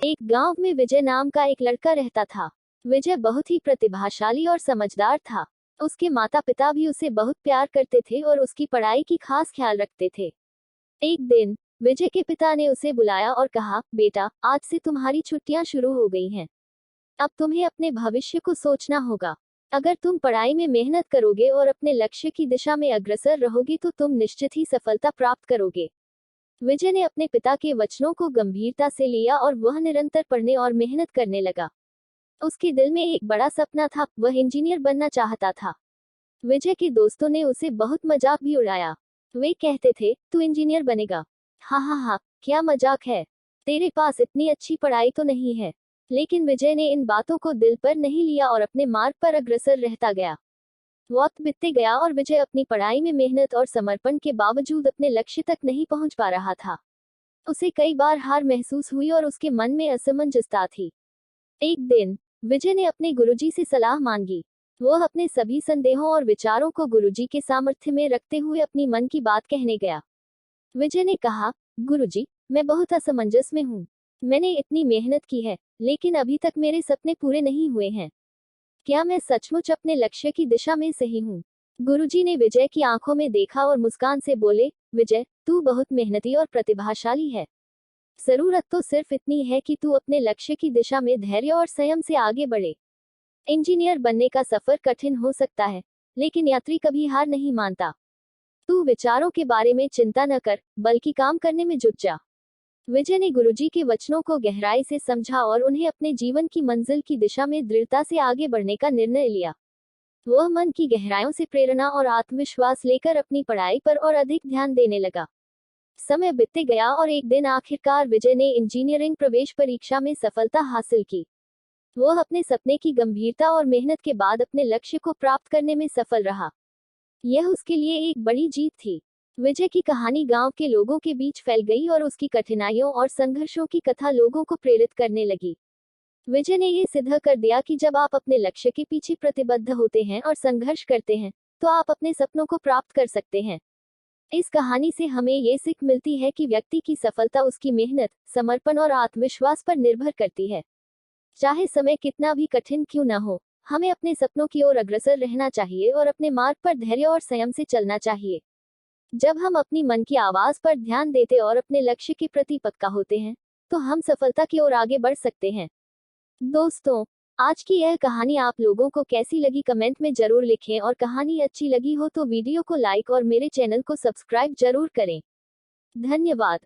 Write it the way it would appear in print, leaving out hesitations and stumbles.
एक गांव में विजय नाम का एक लड़का रहता था। विजय बहुत ही प्रतिभाशाली और समझदार था। उसके माता पिता भी उसे बहुत प्यार करते थे और उसकी पढ़ाई की खास ख्याल रखते थे। एक दिन विजय के पिता ने उसे बुलाया और कहा, बेटा, आज से तुम्हारी छुट्टियां शुरू हो गई हैं। अब तुम्हें अपने भविष्य को सोचना होगा। अगर तुम पढ़ाई में मेहनत करोगे और अपने लक्ष्य की दिशा में अग्रसर रहोगे तो तुम निश्चित ही सफलता प्राप्त करोगे। विजय ने अपने पिता के वचनों को गंभीरता से लिया और वह निरंतर पढ़ने और मेहनत करने लगा। उसके दिल में एक बड़ा सपना था, वह इंजीनियर बनना चाहता था। विजय के दोस्तों ने उसे बहुत मजाक भी उड़ाया। वे कहते थे, तू इंजीनियर बनेगा? हाँ हाँ हाँ, क्या मजाक है, तेरे पास इतनी अच्छी पढ़ाई तो नहीं है। लेकिन विजय ने इन बातों को दिल पर नहीं लिया और अपने मार्ग पर अग्रसर रहता गया। वक्त बीतते गया और विजय अपनी पढ़ाई में मेहनत और समर्पण के बावजूद अपने लक्ष्य तक नहीं पहुंच पा रहा था। उसे कई बार हार महसूस हुई और उसके मन में असमंजसता थी। एक दिन विजय ने अपने गुरुजी से सलाह मांगी। वह अपने सभी संदेहों और विचारों को गुरुजी के सामर्थ्य में रखते हुए अपनी मन की बात कहने गया। विजय ने कहा, गुरुजी, मैं बहुत असमंजस में हूँ। मैंने इतनी मेहनत की है, लेकिन अभी तक मेरे सपने पूरे नहीं हुए हैं। क्या मैं सचमुच अपने लक्ष्य की दिशा में सही हूँ? गुरुजी ने विजय की आंखों में देखा और मुस्कान से बोले, विजय, तू बहुत मेहनती और प्रतिभाशाली है। जरूरत तो सिर्फ इतनी है कि तू अपने लक्ष्य की दिशा में धैर्य और संयम से आगे बढ़े। इंजीनियर बनने का सफर कठिन हो सकता है, लेकिन यात्री कभी हार नहीं मानता। तू विचारों के बारे में चिंता न कर, बल्कि काम करने में जुट जा। विजय ने गुरुजी के वचनों को गहराई से समझा और उन्हें अपने जीवन की मंजिल की दिशा में दृढ़ता से आगे बढ़ने का निर्णय लिया। वह मन की गहराइयों से प्रेरणा और आत्मविश्वास लेकर अपनी पढ़ाई पर और अधिक ध्यान देने लगा। समय बीतते गया और एक दिन आखिरकार विजय ने इंजीनियरिंग प्रवेश परीक्षा में सफलता हासिल की। वह अपने सपने की गंभीरता और मेहनत के बाद अपने लक्ष्य को प्राप्त करने में सफल रहा। यह उसके लिए एक बड़ी जीत थी। विजय की कहानी गांव के लोगों के बीच फैल गई और उसकी कठिनाइयों और संघर्षों की कथा लोगों को प्रेरित करने लगी। विजय ने ये सिद्ध कर दिया कि जब आप अपने लक्ष्य के पीछे प्रतिबद्ध होते हैं और संघर्ष करते हैं, तो आप अपने सपनों को प्राप्त कर सकते हैं। इस कहानी से हमें ये सीख मिलती है कि व्यक्ति की सफलता उसकी मेहनत, समर्पण और आत्मविश्वास पर निर्भर करती है। चाहे समय कितना भी कठिन क्यों न हो, हमें अपने सपनों की ओर अग्रसर रहना चाहिए और अपने मार्ग पर धैर्य और संयम से चलना चाहिए। जब हम अपनी मन की आवाज पर ध्यान देते और अपने लक्ष्य के प्रति पक्का होते हैं, तो हम सफलता की ओर आगे बढ़ सकते हैं। दोस्तों, आज की यह कहानी आप लोगों को कैसी लगी कमेंट में जरूर लिखें और कहानी अच्छी लगी हो तो वीडियो को लाइक और मेरे चैनल को सब्सक्राइब जरूर करें। धन्यवाद।